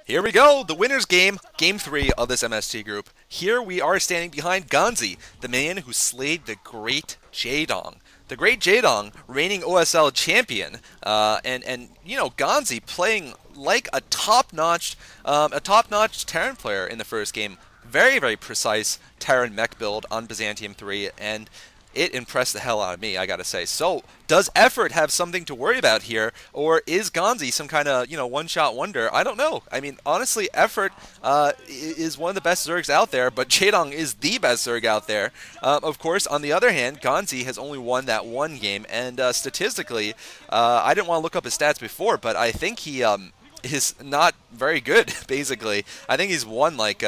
Here we go, the winner's game, game 3 of this MST group. Here we are standing behind Ganzi, the man who slayed the great Jaedong. The great Jaedong, reigning OSL champion, and you know, Ganzi playing like a top-notch Terran player in the first game. Very, very precise Terran mech build on Byzantium 3, and it impressed the hell out of me, I gotta say. So, does Effort have something to worry about here, or is Ganzi some kind of, you know, one-shot wonder? I don't know. I mean, honestly, Effort is one of the best Zergs out there, but Jaedong is the best Zerg out there. Of course, on the other hand, Ganzi has only won that one game, and statistically, I didn't want to look up his stats before, but I think he is not very good, basically. I think he's won like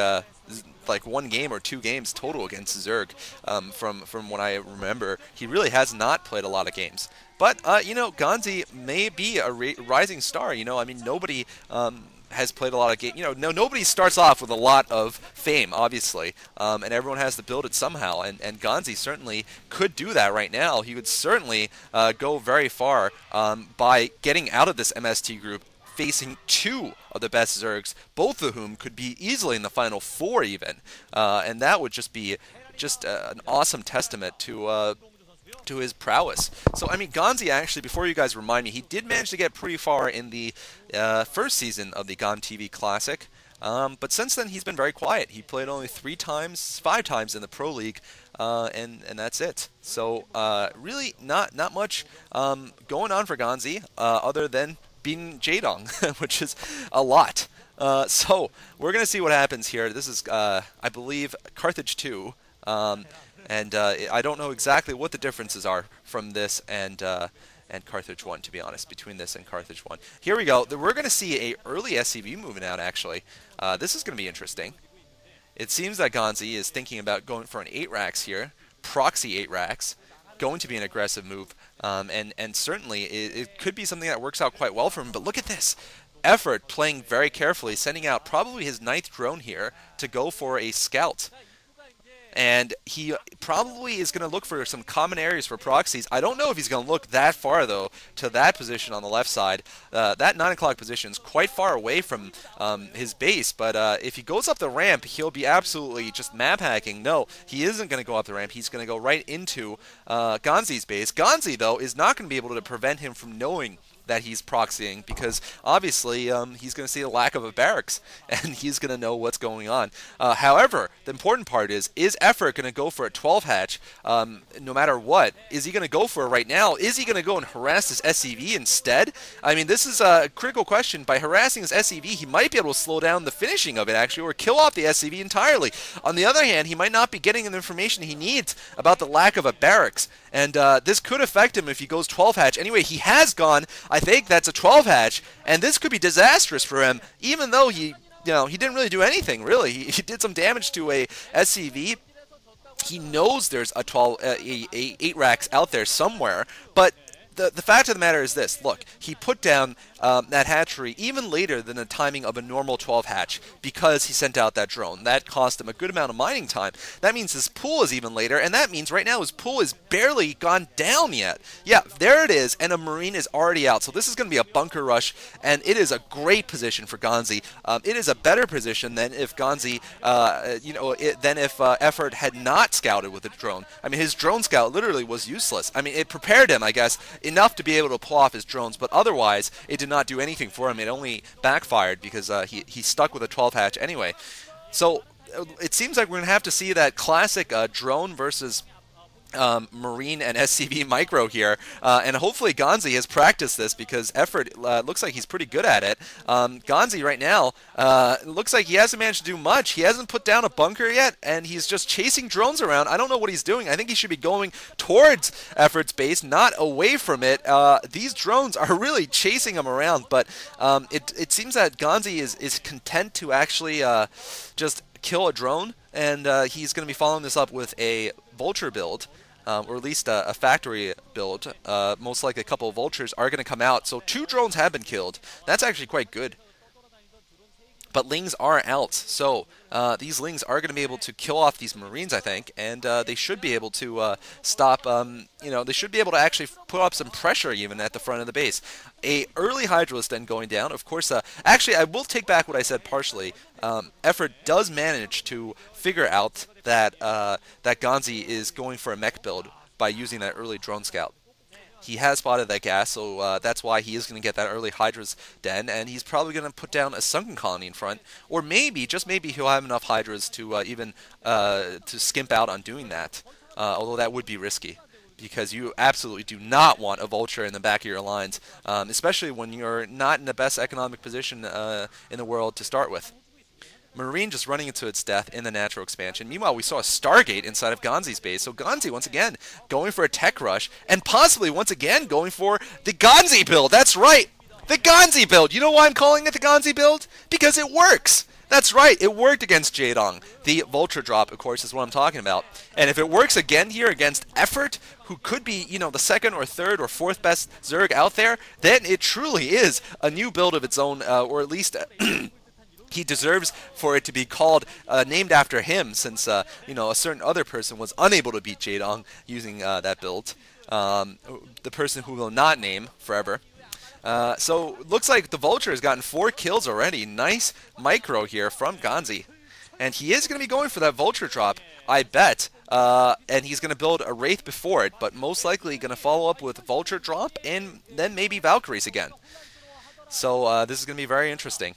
one game or 2 games total against Zerg. From what I remember, he really has not played a lot of games. But you know, Ganzi may be a rising star. You know, I mean, nobody has played a lot of games. You know, nobody starts off with a lot of fame, obviously, and everyone has to build it somehow. And Ganzi certainly could do that right now. He would certainly go very far by getting out of this MST group, facing 2 of the best Zergs, both of whom could be easily in the final 4 even, and that would just be an awesome testament to his prowess. So I mean, Ganzi actually, before you guys remind me, he did manage to get pretty far in the first season of the GON TV Classic, but since then he's been very quiet. He played only 5 times in the Pro League, and that's it. So really not much going on for Ganzi, other than beating Jaedong, which is a lot. So we're going to see what happens here. This is, I believe, Carthage 2, and I don't know exactly what the differences are from this and Carthage 1, to be honest, between this and Carthage 1. Here we go. We're going to see a early SCV moving out, actually. This is going to be interesting. It seems that Ganzi is thinking about going for an 8 racks here, proxy 8 racks. Going to be an aggressive move, and certainly it could be something that works out quite well for him. But look at this. Effort playing very carefully, sending out probably his 9th drone here to go for a scout. And he probably is going to look for some common areas for proxies. I don't know if he's going to look that far, though, to that position on the left side. That 9 o'clock position is quite far away from his base, but if he goes up the ramp, he'll be absolutely just map hacking. No, he isn't going to go up the ramp. He's going to go right into Ganzi's base. Ganzi, though, is not going to be able to prevent him from knowing that he's proxying, because obviously he's going to see the lack of a barracks, and he's going to know what's going on. However, the important part is Effort going to go for a 12 hatch no matter what? Is he going to go for it right now? Is he going to go and harass this SCV instead? I mean, this is a critical question. By harassing his SCV, he might be able to slow down the finishing of it, actually, or kill off the SCV entirely. On the other hand, he might not be getting the information he needs about the lack of a barracks, and this could affect him if he goes 12 hatch. Anyway, he has gone, I think that's a 12 hatch, and this could be disastrous for him, even though he didn't really do anything, really. He did some damage to a SCV. He knows there's a 8 racks out there somewhere, but the fact of the matter is this. Look, he put down that hatchery even later than the timing of a normal 12 hatch because he sent out that drone. That cost him a good amount of mining time. That means his pool is even later, and that means right now his pool is barely gone down yet. Yeah, there it is, and a Marine is already out. So this is going to be a bunker rush, and it is a great position for Ganzi. It is a better position than if Ganzi, than if Effort had not scouted with a drone. I mean, his drone scout literally was useless. I mean, it prepared him, I guess, enough to be able to pull off his drones, but otherwise it did not do anything for him. It only backfired because he stuck with a 12 hatch anyway. So it seems like we're going to have to see that classic drone versus Marine and SCV micro here, and hopefully Ganzi has practiced this because Effort looks like he's pretty good at it. Ganzi right now looks like he hasn't managed to do much. He hasn't put down a bunker yet, and he's just chasing drones around. I don't know what he's doing. I think he should be going towards Effort's base, not away from it. These drones are really chasing him around, but it seems that Ganzi is content to actually just kill a drone, and he's going to be following this up with a vulture build, or at least a factory build. Most likely a couple of vultures are going to come out, so 2 drones have been killed. That's actually quite good. But Lings are out, so these Lings are going to be able to kill off these Marines, I think, and they should be able to stop, they should be able to actually put up some pressure even at the front of the base. A early Hydralisk then going down, of course, actually I will take back what I said partially. Effort does manage to figure out that, that Ganzi is going for a mech build by using that early drone scout. He has spotted that gas, so that's why he is going to get that early Hydra's den, and he's probably going to put down a sunken colony in front, or maybe, just maybe, he'll have enough Hydras to even to skimp out on doing that, although that would be risky, because you absolutely do not want a Vulture in the back of your lines, especially when you're not in the best economic position in the world to start with. Marine just running into its death in the natural expansion. Meanwhile, we saw a Stargate inside of Ganzi's base. So Ganzi, once again, going for a tech rush, and possibly, once again, going for the Ganzi build. That's right, the Ganzi build. You know why I'm calling it the Ganzi build? Because it works. That's right, it worked against Jaedong. The Vulture drop, of course, is what I'm talking about. And if it works again here against Effort, who could be, the second or third or fourth best Zerg out there, then it truly is a new build of its own, or at least... he deserves for it to be called, named after him, since, a certain other person was unable to beat Jaedong using that build. The person who will not name forever. So, looks like the Vulture has gotten 4 kills already. Nice micro here from Ganzi. And he is going to be going for that Vulture drop, I bet. And he's going to build a Wraith before it, but most likely going to follow up with Vulture drop, and then maybe Valkyries again. So, this is going to be very interesting.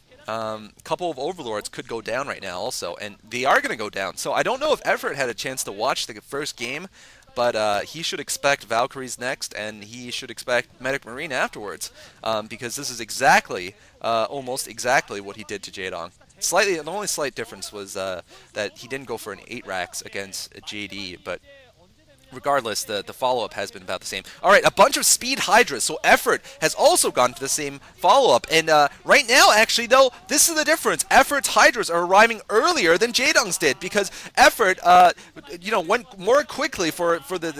Couple of Overlords could go down right now also, and they are going to go down. So I don't know if Everett had a chance to watch the first game, but he should expect Valkyries next, and he should expect Medic Marine afterwards, because this is exactly, almost exactly what he did to Jaedong. The only slight difference was that he didn't go for an 8 racks against JD, but... regardless, the follow-up has been about the same. Alright, a bunch of speed Hydras, so Effort has also gone for the same follow-up. And right now, actually, though, this is the difference. Effort's Hydras are arriving earlier than Jaedong's did, because Effort, went more quickly for the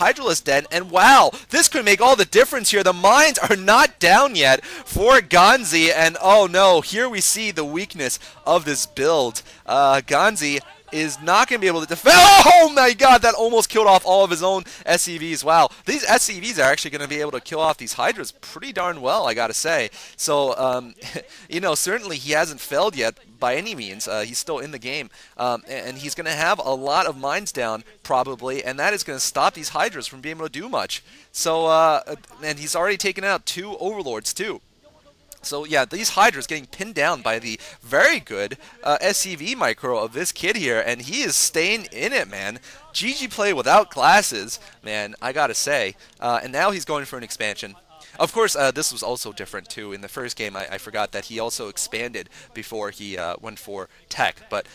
Hydralisk den, and wow, this could make all the difference here. The mines are not down yet for Ganzi, and oh no, here we see the weakness of this build. Ganzi is not going to be able to defend. Oh my god, that almost killed off all of his own SCVs. Wow, these SCVs are actually going to be able to kill off these Hydras pretty darn well, I gotta say. So, certainly he hasn't failed yet by any means. He's still in the game, and he's going to have a lot of mines down, probably, and that is going to stop these Hydras from being able to do much. So, and he's already taken out 2 Overlords, too. So yeah, these Hydras getting pinned down by the very good SCV micro of this kid here, and he is staying in it, man. GG play without glasses, man, I gotta say. And now he's going for an expansion. Of course, this was also different, too. In the first game, I forgot that he also expanded before he went for tech. But,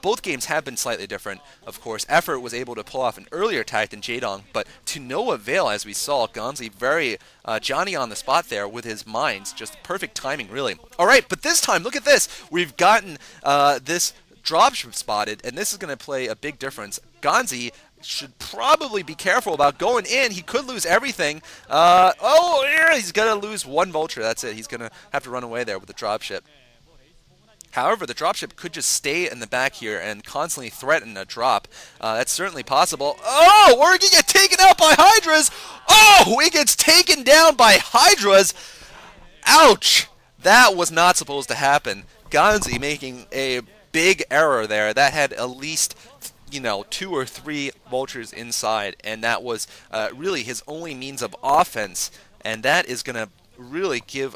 both games have been slightly different, of course. Effort was able to pull off an earlier attack than Jaedong, but to no avail, as we saw. Ganzi very Johnny on the spot there with his mines. Just perfect timing, really. All right, but this time, look at this. We've gotten this dropship spotted, and this is going to play a big difference. Ganzi should probably be careful about going in. He could lose everything. He's going to lose 1 Vulture. That's it. He's going to have to run away there with the dropship. However, the dropship could just stay in the back here and constantly threaten a drop. That's certainly possible. Oh, or he get taken out by Hydras. Oh, he gets taken down by Hydras. Ouch. That was not supposed to happen. Ganzi making a big error there. That had at least 2 or 3 Vultures inside, and that was really his only means of offense, and that is going to really give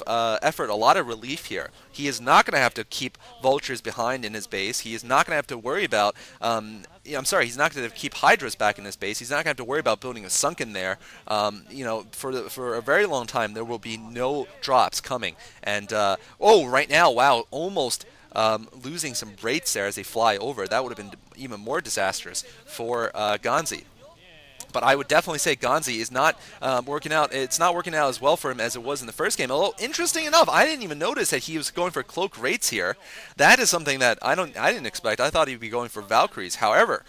Effort a lot of relief here. He is not going to have to keep Vultures behind in his base. He is not going to have to worry about he's not going to keep Hydras back in his base. He's not going to have to worry about building a sunken there. For a very long time there will be no drops coming. And right now, wow, almost losing some rates there as they fly over. That would have been even more disastrous for Ganzi. But I would definitely say Ganzi is not working out. It's not working out as well for him as it was in the first game. Although, interesting enough, I didn't even notice that he was going for cloak rates here. That is something that I didn't expect. I thought he'd be going for Valkyries. However,